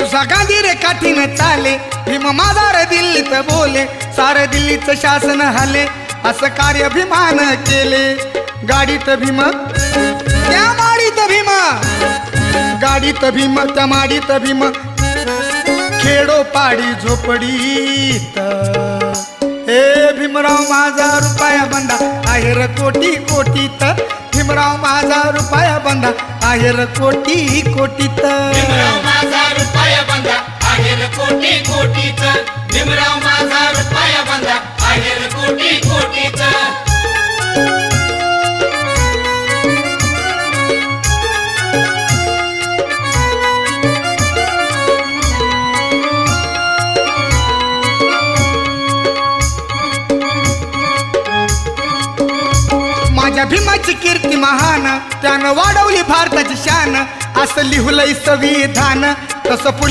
तुझा गांधी रे काठीनं चाले, भीम माझा रे दिल्लीत बोले, सारे दिल्लीचं शासन हले, असं कार्य भीमानं केले. गाडीत भीम त्या माडीत भीम, गाडीत भीम त्या माडीत भीम, खेडो पाडी झोपडीत. हे भीमराव माझा रुपया बंदा आहे र कोटी कोटीत, भीमराव माझा रुपया बंदा आहे र कोटी कोटीत. भीमराव माझा रुपया बंदा आहे र कोटी कोटीत, भीमराव माझा रुपया बंदा आहे र कोटी कोटीत. माझ्या भीमाची कीर्ती महान, त्यानं वाढवली भारताची शान, असं लिहुलंय संविधान. तसं